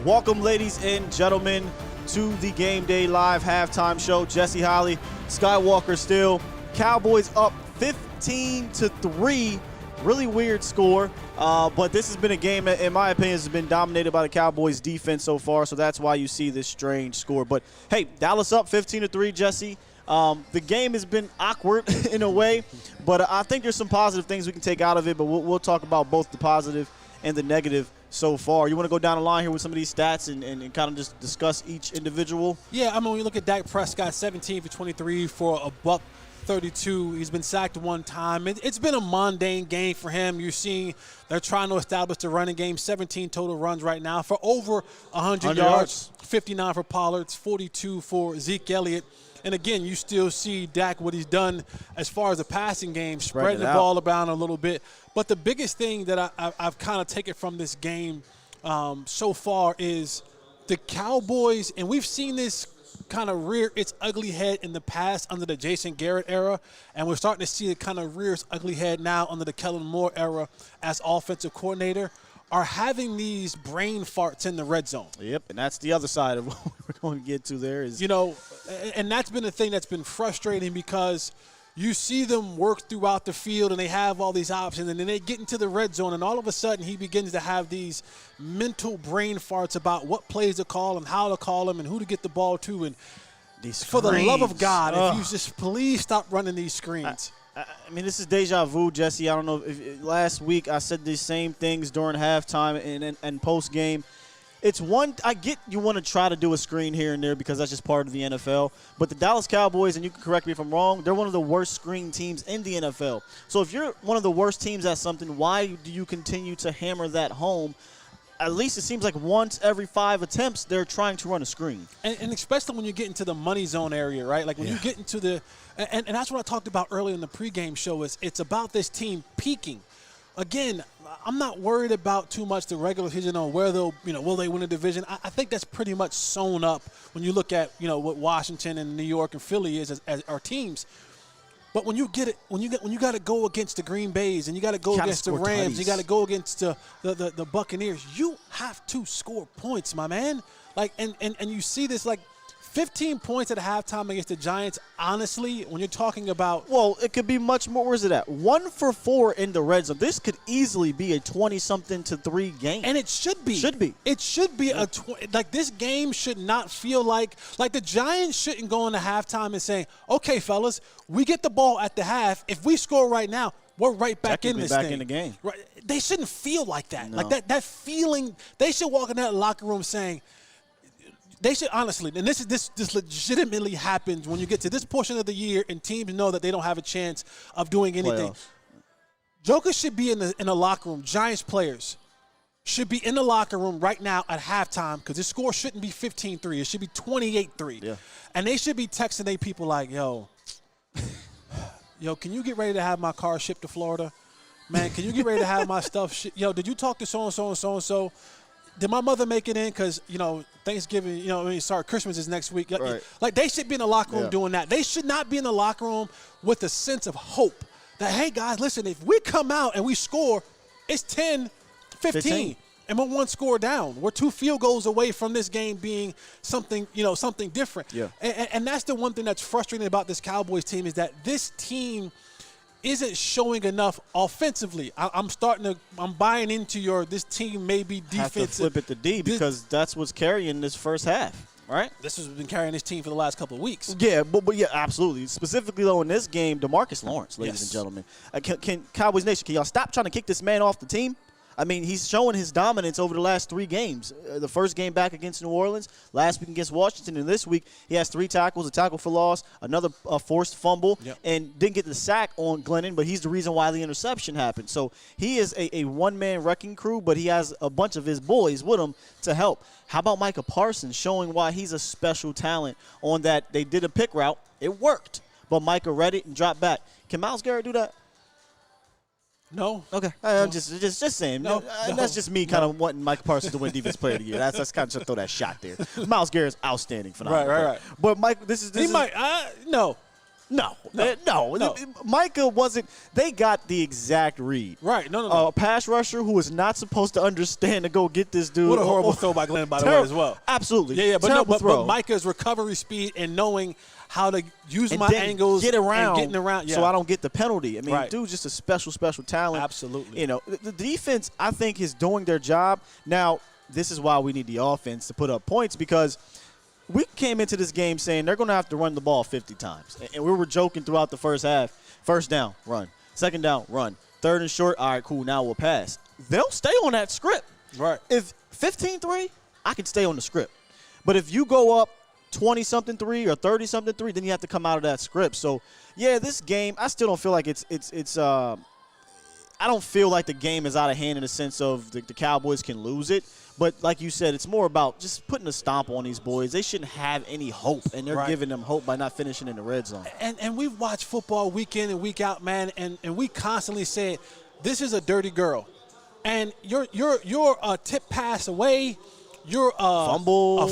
Welcome, ladies and gentlemen, to the Game Day Live halftime show. Jesse Holley, Skywalker still. Cowboys up 15-3. Really weird score, but this has been a game, in my opinion, has been dominated by the Cowboys defense so far, so that's why you see this strange score. But, hey, Dallas up 15-3, Jesse. The game has been awkward in a way, but I think there's some positive things we can take out of it, but we'll talk about both the positive and the negative so far. You want to go down the line here with some of these stats and kind of just discuss each individual? Yeah, I mean, when you look at Dak Prescott, 17 for 23 for a buck 32. He's been sacked one time. It's been a mundane game for him. You're seeing they're trying to establish the running game. 17 total runs right now for over 100 yards. 59 for Pollard, 42 for Zeke Elliott. And, again, you still see Dak, what he's done as far as the passing game, spreading the ball around a little bit. But the biggest thing that I've kind of taken from this game so far is the Cowboys, and we've seen this kind of rear its ugly head in the past under the Jason Garrett era, and we're starting to see it kind of rear its ugly head now under the Kellen Moore era as offensive coordinator, are having these brain farts in the red zone. Yep, and that's the other side of what we're going to get to there. Is, you know, and that's been the thing that's been frustrating because you see them work throughout the field and they have all these options, and then they get into the red zone, and all of a sudden he begins to have these mental brain farts about what plays to call and how to call them and who to get the ball to. And these for the love of God, if you just please stop running these screens. I mean, this is deja vu, Jesse. I don't know if last week I said these same things during halftime and post game. It's one, I get you want to try to do a screen here and there because that's just part of the NFL. But the Dallas Cowboys, and you can correct me if I'm wrong, they're one of the worst screen teams in the NFL. So if you're one of the worst teams at something, why do you continue to hammer that home? At least it seems like once every 5 attempts, they're trying to run a screen. And especially when you get into the money zone area, right? Like when you get into the and that's what I talked about earlier in the pregame show is it's about this team peaking. Again, I'm not worried about too much the regular season on where they'll, will they win a division. I think that's pretty much sewn up when you look at, what Washington and New York and Philly is as our teams. But when you get it, when you got to go against the Green Bays and you got to go against the Rams, you got to go against the Buccaneers, you have to score points, my man. Like and you see this 15 points at halftime against the Giants, honestly, when you're talking about – well, it could be much more. Where's it at? 1 for 4 in the red zone. This could easily be a 20-something-to-3 game. And it should be. Should be. It should be this game should not feel like the Giants shouldn't go into halftime and saying, okay, fellas, we get the ball at the half. If we score right now, we're right back in this back thing. In the game. Right. They shouldn't feel like that. No. Like that feeling – they should walk in that locker room saying – they should honestly, and this legitimately happens when you get to this portion of the year and teams know that they don't have a chance of doing anything. Playoffs. Joker should be in the locker room. Giants players should be in the locker room right now at halftime because this score shouldn't be 15-3. It should be 28-3. Yeah. And they should be texting their people like, yo, can you get ready to have my car shipped to Florida? Man, can you get ready to have my stuff shipped? Yo, did you talk to so-and-so and so-and-so? Did my mother make it in? Because, Thanksgiving, Christmas is next week. Right. Like, they should be in the locker room doing that. They should not be in the locker room with a sense of hope that, hey, guys, listen, if we come out and we score, it's 10-15. And we're 1 score down. We're 2 field goals away from this game being something, something different. Yeah. And that's the one thing that's frustrating about this Cowboys team is that this team – isn't showing enough offensively. I'm buying into this team may be defensive. Have to flip it to D because that's what's carrying this first half, right? This has been carrying this team for the last couple of weeks. Yeah, but yeah, absolutely. Specifically, though, in this game, DeMarcus Lawrence, ladies and gentlemen. Can Cowboys Nation, can y'all stop trying to kick this man off the team? I mean, he's showing his dominance over the last 3 games. The first game back against New Orleans, last week against Washington, and this week he has 3 tackles, a tackle for loss, another forced fumble, and didn't get the sack on Glennon, but he's the reason why the interception happened. So he is a one-man wrecking crew, but he has a bunch of his boys with him to help. How about Micah Parsons showing why he's a special talent on that? They did a pick route. It worked, but Micah read it and dropped back. Can Myles Garrett do that? No. Okay. I'm just saying. No, that's just me kind of wanting Mike Parsons to win Defensive Player of the Year. That's kind of just throw that shot there. Myles Garrett's outstanding, phenomenal. Right. But Mike, this is he might. No. No. No. Micah wasn't. They got the exact read. Right. No. A pass rusher who is not supposed to understand to go get this dude. What a horrible throw by Glenn, by the way, as well. Absolutely. Yeah. But Micah's recovery speed and knowing how to use and my angles get around, and getting around, so I don't get the penalty. I mean, right. dude's just a special talent. Absolutely. You know, the defense, I think, is doing their job. Now, this is why we need the offense to put up points, because we came into this game saying they're going to have to run the ball 50 times. And we were joking throughout the first half. First down, run. Second down, run. Third and short, all right, cool, now we'll pass. They'll stay on that script. Right. If 15-3, I can stay on the script. But if you go up 20-something 3 or 30-something 3, then you have to come out of that script. So, yeah, this game, I still don't feel like it's I don't feel like the game is out of hand in the sense of the Cowboys can lose it. But like you said, it's more about just putting a stomp on these boys. They shouldn't have any hope, and they're giving them hope by not finishing in the red zone. And we've watched football week in and week out, man, and we constantly say, this is a dirty girl. And you're a tip pass away. You're a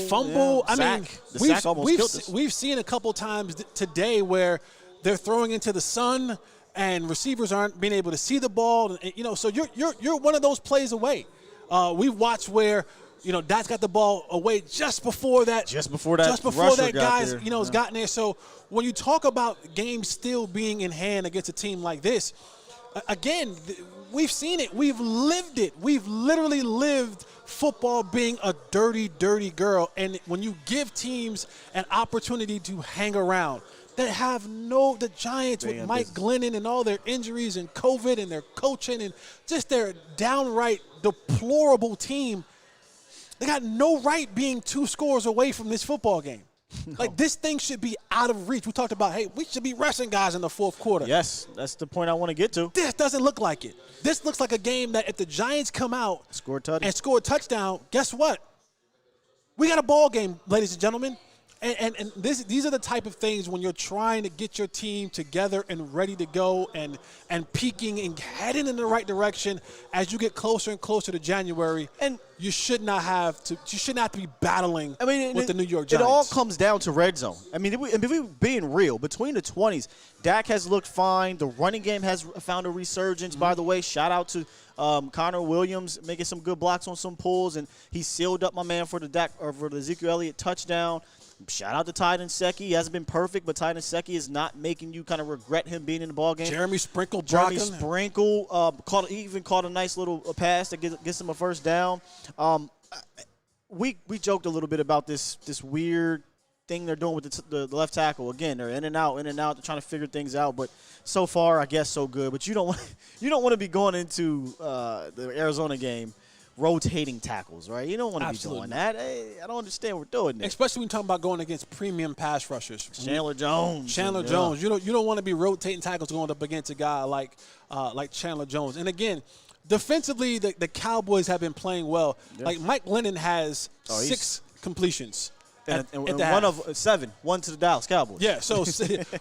fumble. Yeah, I mean, sack almost killed us. We've seen a couple times today where they're throwing into the sun and receivers aren't being able to see the ball. And, you know, so you're one of those plays away. We've watched where, you know, Dak's got the ball away just before that guy's, you know, has gotten there. So when you talk about games still being in hand against a team like this, again, we've seen it. We've lived it. We've literally lived football being a dirty, dirty girl. And when you give teams an opportunity to hang around, that have the Giants with Mike Glennon and all their injuries and COVID and their coaching and just their downright deplorable team, they got no right being 2 scores away from this football game. No. Like, this thing should be out of reach. We talked about, hey, we should be resting guys in the fourth quarter. Yes, that's the point I want to get to. This doesn't look like it. This looks like a game that if the Giants come out and score a touchdown, guess what? We got a ball game, ladies and gentlemen. And these are the type of things when you're trying to get your team together and ready to go and peaking and heading in the right direction as you get closer and closer to January. And you should not have to be battling with the New York Giants. It all comes down to red zone. I mean, if we're being real, between the 20s, Dak has looked fine. The running game has found a resurgence, by the way. Shout out to Connor Williams making some good blocks on some pulls, and he sealed up my man for the Ezekiel Elliott touchdown. Shout out to Tyden Secchi. He hasn't been perfect, but Tyden Secchi is not making you kind of regret him being in the ball game. Jeremy Sprinkle even caught a nice little pass that gets him a first down. We joked a little bit about this weird thing they're doing with the left tackle. Again, they're in and out. They're trying to figure things out. But so far, I guess so good. But you don't want to be going into the Arizona game rotating tackles, right? You don't want to be doing that. Hey, I don't understand we're doing this. Especially when you're talking about going against premium pass rushers. Chandler Jones. Jones. You don't want to be rotating tackles going up against a guy like Chandler Jones. And again, defensively, the Cowboys have been playing well. Yeah. Like Mike Glennon has 6 completions. And one of 7, one to the Dallas Cowboys. Yeah, so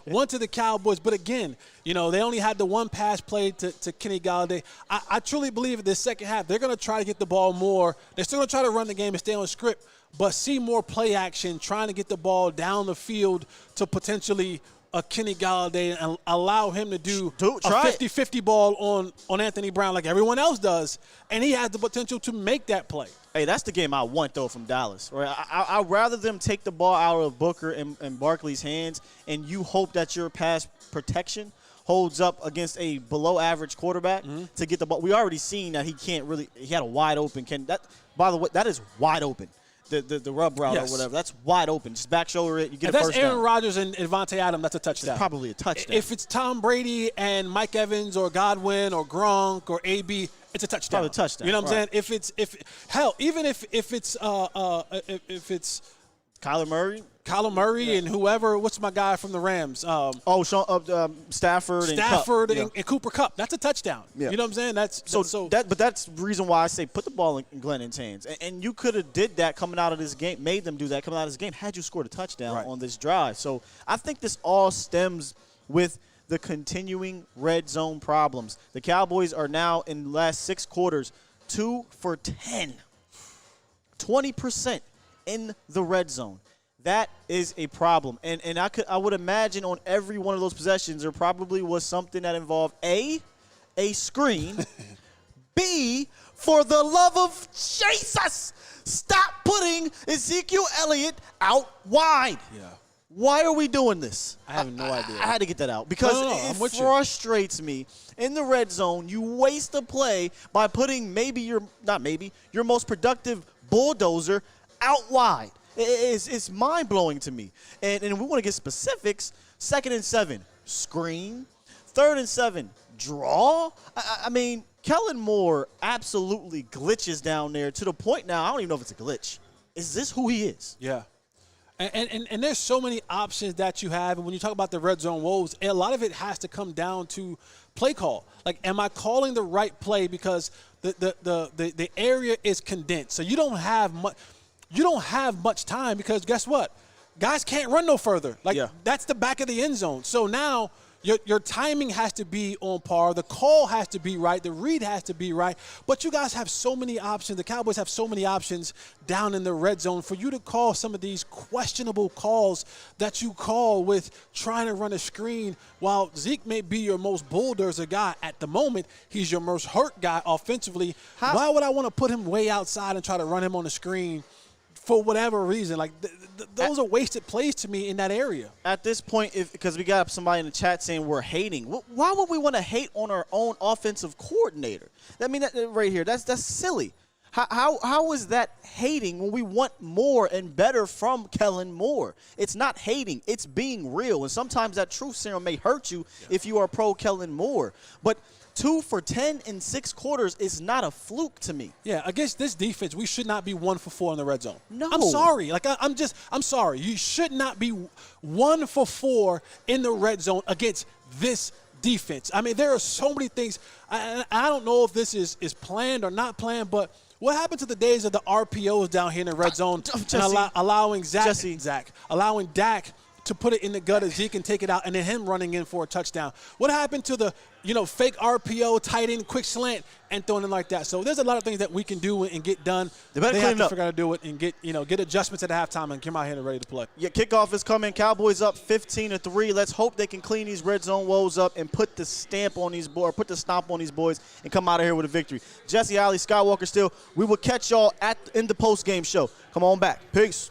1 to the Cowboys. But again, you know, they only had the 1 pass play to Kenny Galladay. I truly believe in this second half, they're going to try to get the ball more. They're still going to try to run the game and stay on script, but see more play action, trying to get the ball down the field to potentially Kenny Galladay and allow him to do a 50-50 ball on Anthony Brown like everyone else does, and he has the potential to make that play. Hey, that's the game I want, though, from Dallas. Right? I'd rather them take the ball out of Booker and Barkley's hands, and you hope that your pass protection holds up against a below-average quarterback to get the ball. We already seen that he had a wide open. By the way, that is wide open. The rub route or whatever, that's wide open. Just back shoulder it, you get a first down. If that's Aaron Rodgers and Devontae Adams, that's a touchdown. It's probably a touchdown. If it's Tom Brady and Mike Evans or Godwin or Gronk or AB, it's a touchdown. Probably a touchdown. You know what I'm saying? Even if it's Kyler Murray. And whoever, what's my guy from the Rams? Stafford and Cooper Kupp. That's a touchdown. Yeah. You know what I'm saying? But that's the reason why I say put the ball in Glennon's hands. And you could have did that coming out of this game, made them do that coming out of this game, had you scored a touchdown on this drive. So I think this all stems with the continuing red zone problems. The Cowboys are now in the last 6 quarters 2 for 10. 20% in the red zone. That is a problem. And I would imagine on every one of those possessions there probably was something that involved a screen, B, for the love of Jesus, stop putting Ezekiel Elliott out wide. Yeah. Why are we doing this? I have no idea. I had to get that out because it frustrates me. In the red zone, you waste a play by putting your most productive bulldozer out wide. It's mind-blowing to me. And we want to get specifics. 2nd and 7, screen. 3rd and 7, draw. I mean, Kellen Moore absolutely glitches down there to the point now, I don't even know if it's a glitch. Is this who he is? Yeah. And there's so many options that you have. And when you talk about the red zone woes, a lot of it has to come down to play call. Like, am I calling the right play because the area is condensed? So you don't have much time because guess what? Guys can't run no further. That's the back of the end zone. So now your timing has to be on par. The call has to be right. The read has to be right. But you guys have so many options. The Cowboys have so many options down in the red zone for you to call some of these questionable calls that you call with trying to run a screen. While Zeke may be your most bulldozer guy at the moment, he's your most hurt guy offensively. Why would I want to put him way outside and try to run him on the screen? For whatever reason, those are wasted plays to me in that area. At this point, because we got somebody in the chat saying we're hating, why would we want to hate on our own offensive coordinator? I mean, that right here, that's silly. How is that hating when we want more and better from Kellen Moore? It's not hating. It's being real. And sometimes that truth serum may hurt you if you are pro Kellen Moore. But 2 for 10 in 6 quarters is not a fluke to me. Yeah, against this defense, we should not be 1 for 4 in the red zone. No. I'm sorry. I'm sorry. You should not be 1 for 4 in the red zone against this defense. I mean, there are so many things. I don't know if this is planned or not planned, but what happened to the days of the RPOs down here in the red zone and allowing allowing Dak to put it in the gut of Zeke and take it out, and then him running in for a touchdown? What happened to the fake RPO, tight end, quick slant, and throwing it like that? So there's a lot of things that we can do and get done. They have to figure out how to do it and get adjustments at the halftime and come out here and ready to play. Yeah, kickoff is coming. Cowboys up 15-3. Let's hope they can clean these red zone woes up and put the stamp on these boys, put the stomp on these boys, and come out of here with a victory. Jesse, Holley, Skywalker, still. We will catch y'all in the post game show. Come on back. Peace.